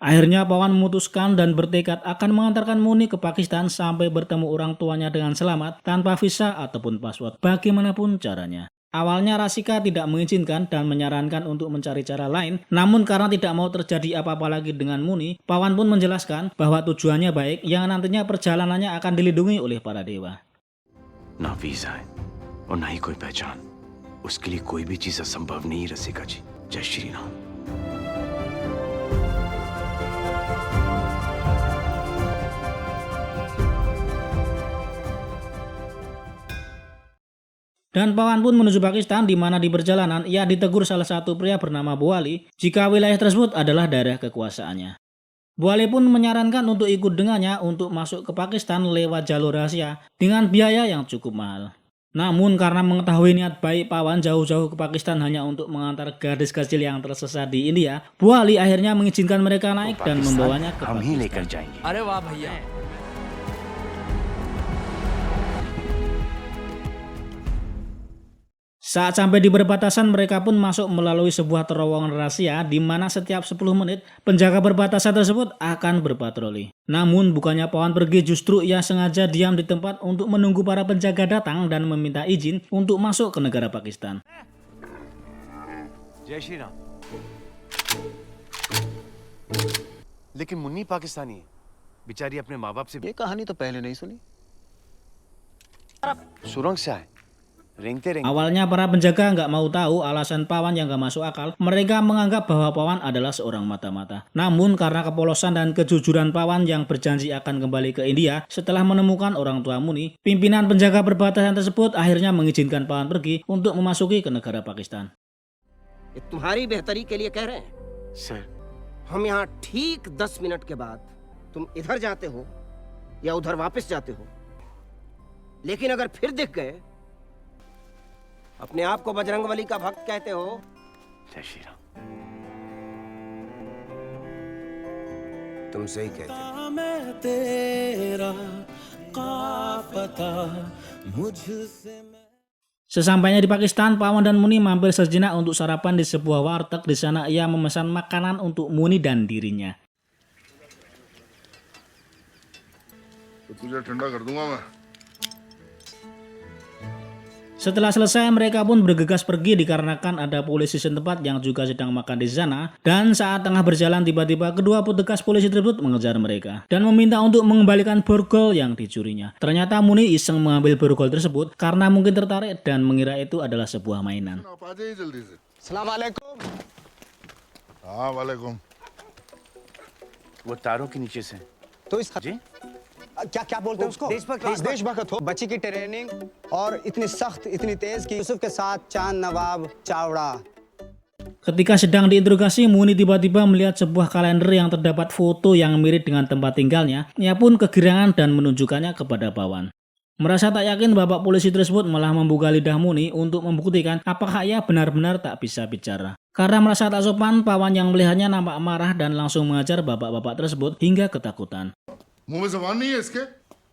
Akhirnya Pawan memutuskan dan bertekad akan mengantarkan Muni ke Pakistan sampai bertemu orang tuanya dengan selamat tanpa visa ataupun paspor bagaimanapun caranya. Awalnya Rasika tidak mengizinkan dan menyarankan untuk mencari cara lain, namun karena tidak mau terjadi apa-apa lagi dengan Muni, Pawan pun menjelaskan bahwa tujuannya baik yang nantinya perjalanannya akan dilindungi oleh para dewa. ना वीजा है और ना ही कोई पहचान, उसके लिए कोई भी चीज असंभव नहीं रसिका जी। जय श्री Ram. Dan Pawan pun menuju Pakistan, di mana di perjalanan ia ditegur salah satu pria bernama Buali jika wilayah tersebut adalah daerah kekuasaannya. Buali pun menyarankan untuk ikut dengannya untuk masuk ke Pakistan lewat jalur rahasia dengan biaya yang cukup mahal. Namun karena mengetahui niat baik Pawan jauh-jauh ke Pakistan hanya untuk mengantar gadis kecil yang tersesat di India, Buali akhirnya mengizinkan mereka naik dan membawanya ke हम ही लेकर Pakistan. जाएंगे। अरे वाह भैया। Saat sampai di perbatasan, mereka pun masuk melalui sebuah terowongan rahasia di mana setiap 10 menit penjaga perbatasan tersebut akan berpatroli. Namun bukannya Pawan pergi, justru ia sengaja diam di tempat untuk menunggu para penjaga datang dan meminta izin untuk masuk ke negara Pakistan. जय श्री राम। लेकिन मुन्नी पाकिस्तानी है, बेचारी अपने माँ बाप से ये कहानी तो पहले नहीं सुनी। सुरंग से आए, रेंगते रेंगते। Awalnya para penjaga nggak mau tahu alasan Pawan yang nggak masuk akal. Mereka menganggap bahwa Pawan adalah seorang mata-mata. Namun karena kepolosan dan kejujuran Pawan yang berjanji akan kembali ke India setelah menemukan orang tua Muni, pimpinan penjaga perbatasan tersebut akhirnya mengizinkan Pawan pergi untuk memasuki ke negara Pakistan. ये तुम्हारी बेहतरी के लिए कह रहे हैं। सर, हम यहाँ ठीक 10 मिनट के बाद तुम इधर जाते हो या उधर वापस जाते हो, लेकिन अगर फिर दिख गए, अपने आप को बजरंगबली का भक्त कहते हो, जय श्री राम। तुम सही कहते हो। मैं तेरा काफता मुझसे Sesampainya di Pakistan, Pawan dan Muni mampir sejenak untuk sarapan di sebuah warteg. Di sana ia memesan makanan untuk Muni dan dirinya. तो तुझे ठंडा कर दूंगा मैं। Setelah selesai, mereka pun bergegas pergi dikarenakan ada polisi setempat yang juga sedang makan di sana. Dan saat tengah berjalan, tiba-tiba kedua petugas polisi tersebut mengejar mereka dan meminta untuk mengembalikan borgol yang dicurinya. Ternyata Muni iseng mengambil borgol tersebut karena mungkin tertarik dan mengira itu adalah sebuah mainan. आप आ जाइए जल्दी से। सलाम अलैकुम। हाँ वालेकुम। वो तारों के नीचे से। तो इस जी? क्या क्या बोलते हैं उसको? देशभक्त हो। बच्ची की ट्रेनिंग और इतनी सख्त इतनी तेज कि यूसुफ के साथ चांद नवाब Chavda. Ketika sedang diinterogasi, Muni tiba-tiba melihat sebuah kalender yang terdapat foto yang mirip dengan tempat tinggalnya. Ia pun kegirangan dan menunjukkannya kepada Pawan. Merasa tak yakin, bapak polisi tersebut malah membuka lidah Muni untuk membuktikan apakah ia benar-benar tak bisa bicara. Karena merasa tak sopan, Pawan yang melihatnya nampak marah dan langsung mengajar bapak-bapak tersebut hingga ketakutan. मुंह में जबान नहीं है इसके?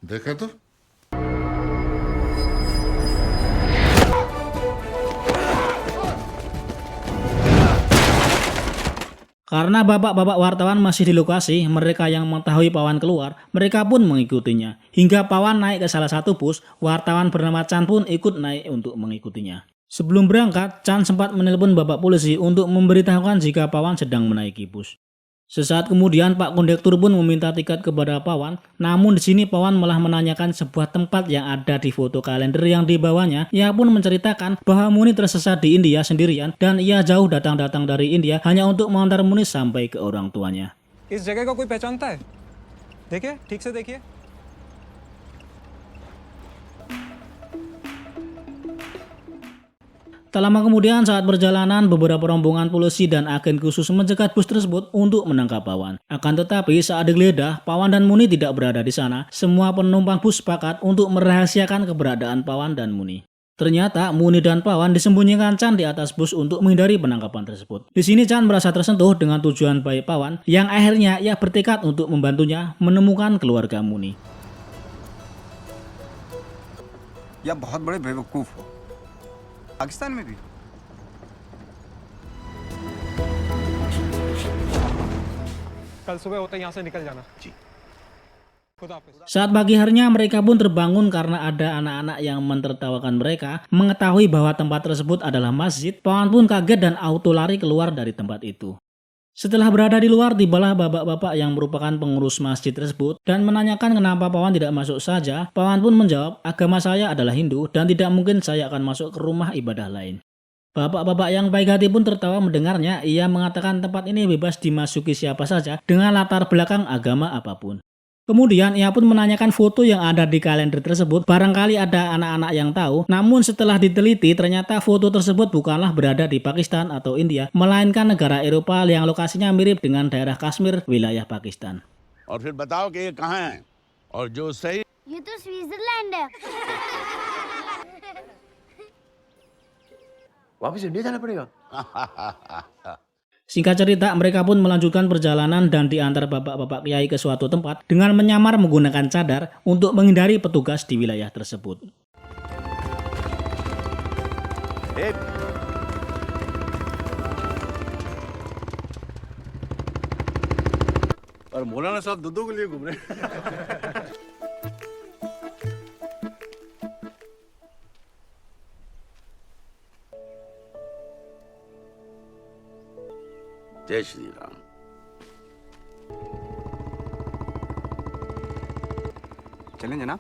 देखा तो। Karena bapak-bapak wartawan masih di lokasi, mereka yang mengetahui Pawan keluar, mereka pun mengikutinya. Hingga Pawan naik ke salah satu bus, wartawan bernama Chan pun ikut naik untuk mengikutinya. Sebelum berangkat, Chan sempat menelpon bapak polisi untuk memberitahukan jika Pawan sedang menaiki bus. Sesaat kemudian Pak Kondektur pun meminta tiket kepada Pawan, namun di sini Pawan malah menanyakan sebuah tempat yang ada di foto kalender yang dibawanya. Ia pun menceritakan bahwa Muni tersesat di India sendirian dan ia jauh datang-datang dari India hanya untuk mengantar Muni sampai ke orang tuanya. इस जगह का कोई पहचानता है? देखिए, ठीक से देखिए। Tak lama kemudian saat perjalanan, beberapa rombongan polisi dan agen khusus mencegat bus tersebut untuk menangkap Pawan. Akan tetapi saat digeledah, Pawan dan Muni tidak berada di sana. Semua penumpang bus sepakat untuk merahasiakan keberadaan Pawan dan Muni. Ternyata Muni dan Pawan disembunyikan Chan di atas bus untuk menghindari penangkapan tersebut. Di sini Chan merasa tersentuh dengan tujuan baik Pawan, yang akhirnya ia bertekad untuk membantunya menemukan keluarga Muni. या बहुत बड़े बेवकूफ हो। पाकिस्तान में भी। कल सुबह होते यहाँ से निकल जाना जी। खुदा हाफिज। Saat pagi harinya mereka pun terbangun karena ada anak-anak yang mentertawakan mereka. Mengetahui bahwa tempat tersebut adalah masjid, Pawan pun kaget dan auto lari keluar dari tempat itu. Setelah berada di luar, tibalah bapak-bapak yang merupakan pengurus masjid tersebut dan menanyakan kenapa Pawan tidak masuk saja. Pawan pun menjawab, agama saya adalah Hindu dan tidak mungkin saya akan masuk ke rumah ibadah lain. Bapak-bapak yang baik hati pun tertawa mendengarnya. Ia mengatakan tempat ini bebas dimasuki siapa saja dengan latar belakang agama apapun. Kemudian ia pun menanyakan foto yang ada di kalender tersebut, barangkali ada anak-anak yang tahu. Namun setelah diteliti ternyata foto tersebut bukanlah berada di Pakistan atau India, melainkan negara Eropa yang lokasinya mirip dengan daerah Kashmir, wilayah Pakistan. और फिर बताओ कि ये कहाँ है और जो सही ये तो स्विट्जरलैंड है। वापस इंडिया जाना पड़ेगा। Singkat cerita, mereka pun melanjutkan perjalanan dan diantar bapak-bapak kiai ke suatu tempat dengan menyamar menggunakan cadar untuk menghindari petugas di wilayah tersebut. और मौलाना साहब दूधों के लिए घूम रहे हैं। जय श्री राम। चलें जनाब।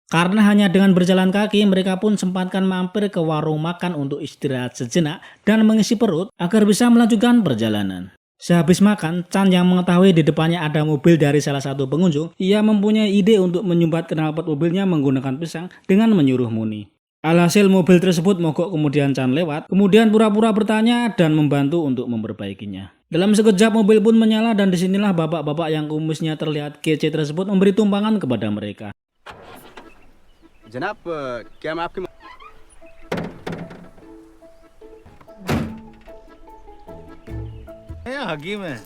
Karena hanya dengan berjalan kaki, mereka pun sempatkan mampir ke warung makan untuk istirahat sejenak dan mengisi perut agar bisa melanjutkan perjalanan. Sehabis makan, Chan yang mengetahui di depannya ada mobil dari salah satu pengunjung, ia mempunyai ide untuk menyumbat knalpot mobilnya menggunakan pisang dengan menyuruh Muni. Alhasil mobil tersebut mogok, kemudian Chan lewat, kemudian pura-pura bertanya dan membantu untuk memperbaikinya. Dalam sekejap mobil pun menyala dan disinilah bapak-bapak yang kumisnya terlihat kece tersebut memberi tumpangan kepada mereka. जनाब क्या मैं आपकी हकीम है।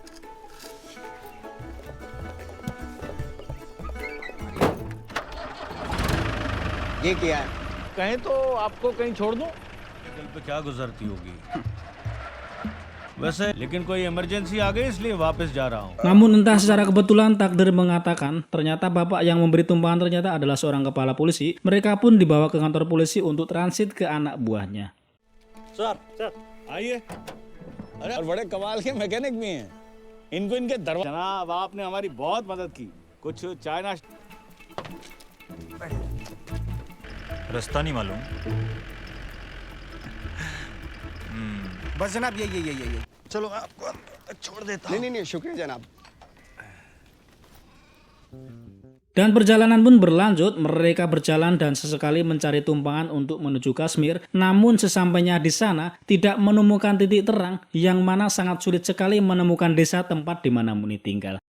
ये किया है? कहीं तो आपको कहीं छोड़ दूं? दिल पे क्या गुजरती होगी। वैसे लेकिन कोई इमरजेंसी आ गई इसलिए वापस जा रहा हूँ। Namun entah secara kebetulan takdir mengatakan ternyata bapak yang memberi tumpangan ternyata adalah seorang kepala polisi. Mereka pun dibawa ke kantor polisi untuk transit ke anak buahnya. Sir आइए। अरे और बड़े कमाल के मैकेनिक भी हैं। इनको इनके दरवाजे जनाब आपने हमारी बहुत मदद की। कुछ चाय नाश्ता रास्ता नहीं मालूम। बस जनाब ये चलो मैं आपको छोड़ देता हूँ। नहीं शुक्रिया जनाब। Dan perjalanan pun berlanjut, mereka berjalan dan sesekali mencari tumpangan untuk menuju Kashmir. Namun sesampainya di sana tidak menemukan titik terang, yang mana sangat sulit sekali menemukan desa tempat di mana Muni tinggal.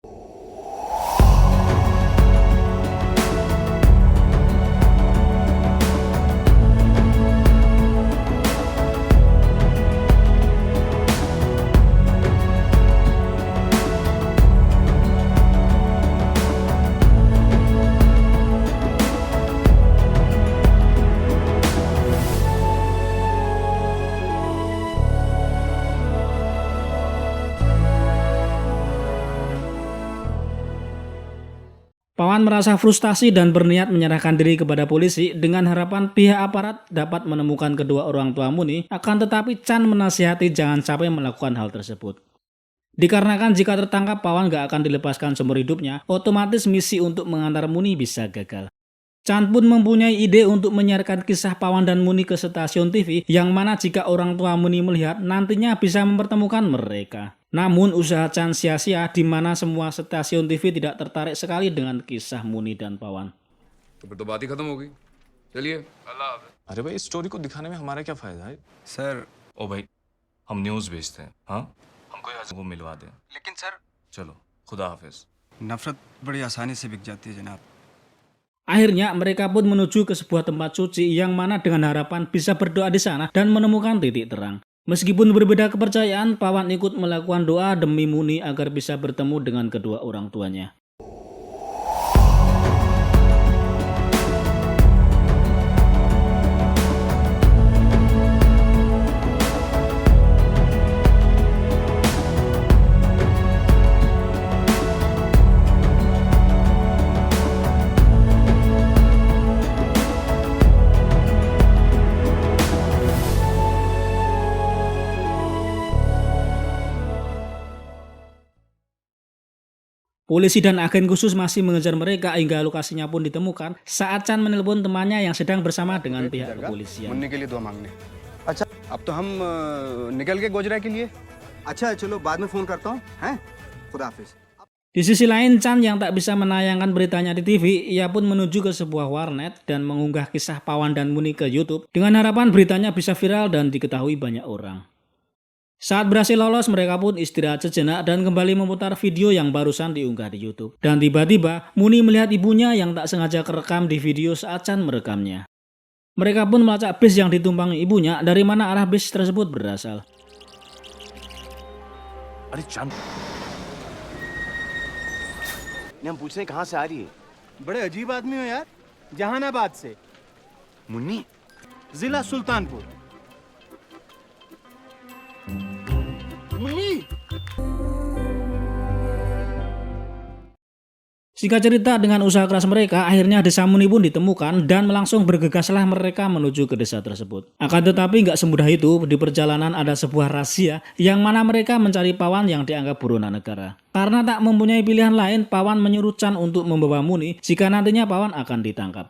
Pawan merasa frustasi dan berniat menyerahkan diri kepada polisi dengan harapan pihak aparat dapat menemukan kedua orang tua Muni, akan tetapi Chan menasihati jangan sampai melakukan hal tersebut. Dikarenakan jika tertangkap Pawan gak akan dilepaskan seumur hidupnya, otomatis misi untuk mengantar Muni bisa gagal. Chan pun mempunyai ide untuk menyiarkan kisah Pawan dan Muni ke stasiun TV, yang mana jika orang tua Muni melihat nantinya bisa mempertemukan mereka. Namun usaha Chan sia-sia, di mana semua stasiun TV tidak tertarik sekali dengan kisah Muni dan Pawan. तो फिर तो बात ही खत्म हो गई। चलिए अल्लाह हाफ़िज़। अरे भाई इस स्टोरी को दिखाने में हमारा क्या फायदा है? सर ओ भाई हम न्यूज़ भेजते हैं। हाँ हमको यहाँ को मिलवा दें। लेकिन सर चलो खुदा हाफिज। नफरत बड़ी आसानी से बिक जाती है जनाब। Akhirnya mereka pun menuju ke sebuah tempat suci yang mana dengan harapan bisa berdoa di sana dan menemukan titik terang. Meskipun berbeda kepercayaan, Pawan ikut melakukan doa demi Muni agar bisa bertemu dengan kedua orang tuanya. Polisi dan agen khusus masih mengejar mereka hingga lokasinya pun ditemukan saat Chan menelpon temannya yang sedang bersama dengan pihak kepolisian. Munni के लिए दुआ मांगने। अच्छा, अब तो हम निकल के गोजरा के लिए। अच्छा, चलो बाद में फोन करता हूँ, हैं? खुदा हाफिज। Di sisi lain, Chan yang tak bisa menayangkan beritanya di TV, ia pun menuju ke sebuah warnet dan mengunggah kisah Pawan dan Muni ke YouTube dengan harapan beritanya bisa viral dan diketahui banyak orang. Saat berhasil lolos, mereka pun istirahat sejenak dan kembali memutar video yang barusan diunggah di YouTube. Dan tiba-tiba, Muni melihat ibunya yang tak sengaja kerekam di video saat Chan merekamnya. Mereka pun melacak bis yang ditumpangi ibunya dari mana arah bis tersebut berasal. अरे चांद ने हम पूछ रहे हैं कहाँ से आ रही है? बड़े अजीब आदमी हो यार। जहानाबाद से, मुन्नी जिला Sultanpur. Singkat cerita, dengan usaha keras mereka, akhirnya desa Muni pun ditemukan dan langsung bergegaslah mereka menuju ke desa tersebut. Akan tetapi nggak semudah itu, di perjalanan ada sebuah rahasia yang mana mereka mencari Pawan yang dianggap buronan negara. Karena tak mempunyai pilihan lain, Pawan menyuruh Chan untuk membawa Muni jika nantinya Pawan akan ditangkap.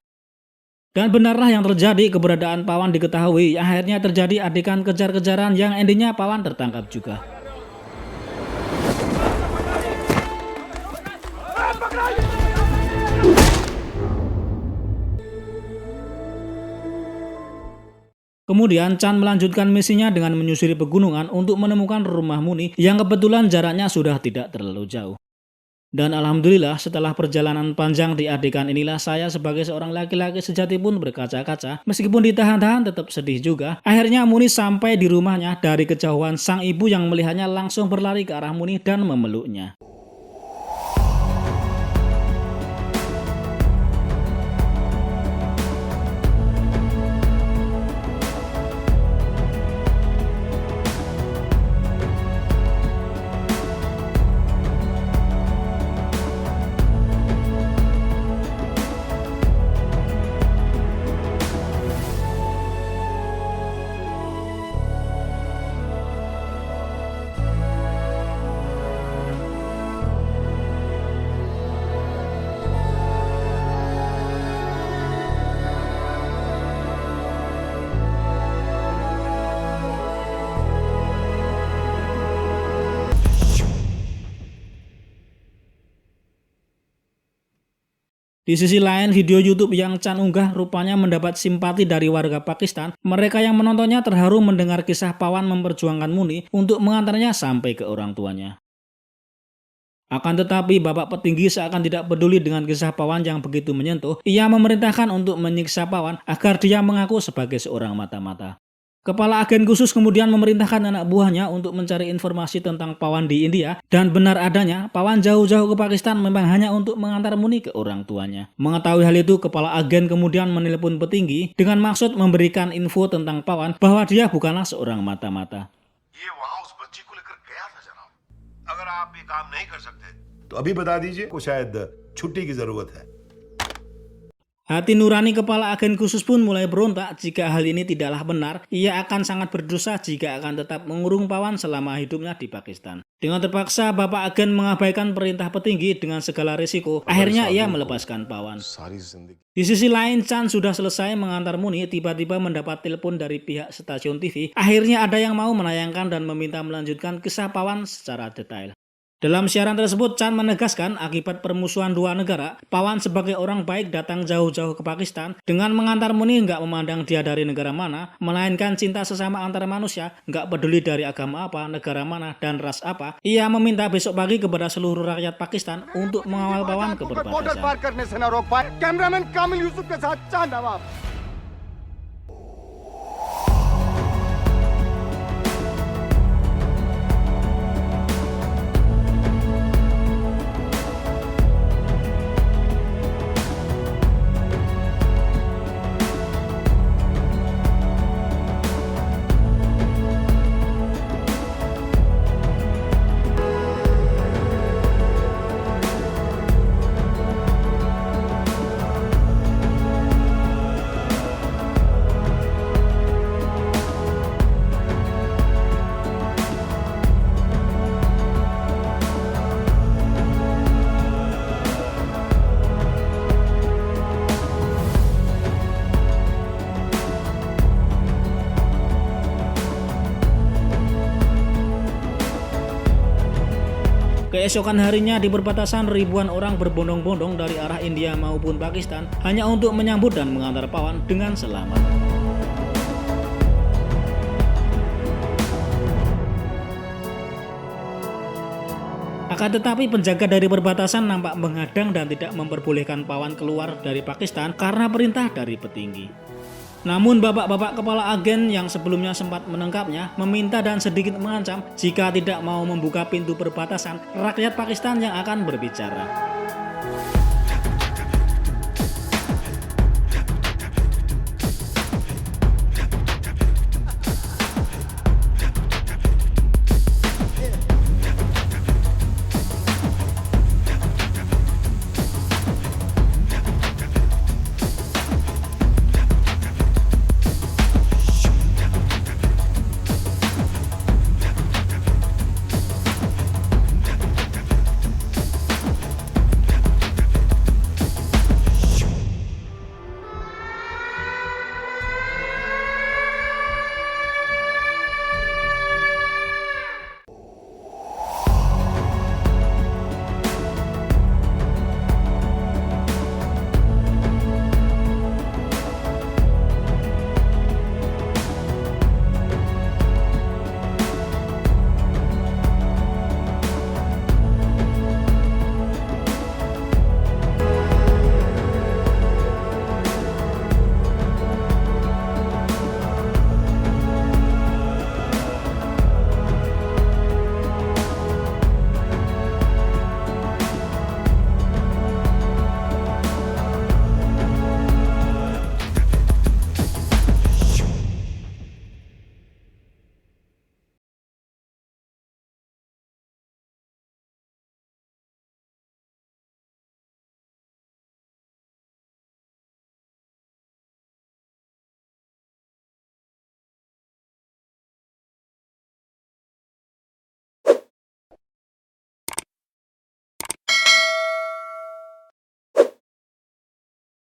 Dan benarlah yang terjadi, keberadaan Pawan diketahui, akhirnya terjadi adegan kejar-kejaran yang endingnya Pawan tertangkap juga. Kemudian Chan melanjutkan misinya dengan menyusuri pegunungan untuk menemukan rumah Muni yang kebetulan jaraknya sudah tidak terlalu jauh. Dan alhamdulillah setelah perjalanan panjang di adegan inilah saya sebagai seorang laki-laki sejati pun berkaca-kaca. Meskipun ditahan-tahan tetap sedih juga. Akhirnya Muni sampai di rumahnya. Dari kejauhan sang ibu yang melihatnya langsung berlari ke arah Muni dan memeluknya. Di sisi lain, video YouTube yang Chan unggah rupanya mendapat simpati dari warga Pakistan. Mereka yang menontonnya terharu mendengar kisah Pawan memperjuangkan Muni untuk mengantarnya sampai ke orang tuanya. Akan tetapi, Bapak petinggi seakan tidak peduli dengan kisah Pawan yang begitu menyentuh. Ia memerintahkan untuk menyiksa Pawan agar dia mengaku sebagai seorang mata-mata. Kepala agen khusus kemudian memerintahkan anak buahnya untuk mencari informasi tentang Pawan di India, dan benar adanya Pawan jauh-jauh ke Pakistan memang hanya untuk mengantar Muni ke orang tuanya. Mengetahui hal itu, kepala agen kemudian menelepon petinggi dengan maksud memberikan info tentang Pawan bahwa dia bukanlah seorang mata-mata. ये वहाँ उस बच्ची को लेकर गया था जनाब। अगर आप ये काम नहीं कर सकते तो अभी बता दीजिए को शायद छुट्टी की जरूरत है। Hati nurani kepala agen khusus pun mulai berontak jika hal ini tidaklah benar. Ia akan sangat berdosa jika akan tetap mengurung Pawan selama hidupnya di Pakistan. Dengan terpaksa, Bapak agen mengabaikan perintah petinggi dengan segala risiko. Akhirnya ia melepaskan Pawan. Di sisi lain, Chan sudah selesai mengantar Muni, tiba-tiba mendapat telepon dari pihak stasiun TV. Akhirnya ada yang mau menayangkan dan meminta melanjutkan kisah Pawan secara detail. Dalam siaran tersebut, Chan menegaskan akibat permusuhan dua negara, Pawan sebagai orang baik datang jauh-jauh ke Pakistan dengan mengantar Muni nggak memandang dia dari negara mana, melainkan cinta sesama antara manusia, nggak peduli dari agama apa, negara mana, dan ras apa. Ia meminta besok pagi kepada seluruh rakyat Pakistan untuk mengawal Pawan ke perbatasan. Keesokan harinya di perbatasan ribuan orang berbondong-bondong dari arah India maupun Pakistan hanya untuk menyambut dan mengantar Pawan dengan selamat. Akan tetapi penjaga dari perbatasan nampak menghadang dan tidak memperbolehkan Pawan keluar dari Pakistan karena perintah dari petinggi. Namun bapak-bapak kepala agen yang sebelumnya sempat menangkapnya meminta dan sedikit mengancam jika tidak mau membuka pintu perbatasan, rakyat Pakistan yang akan berbicara.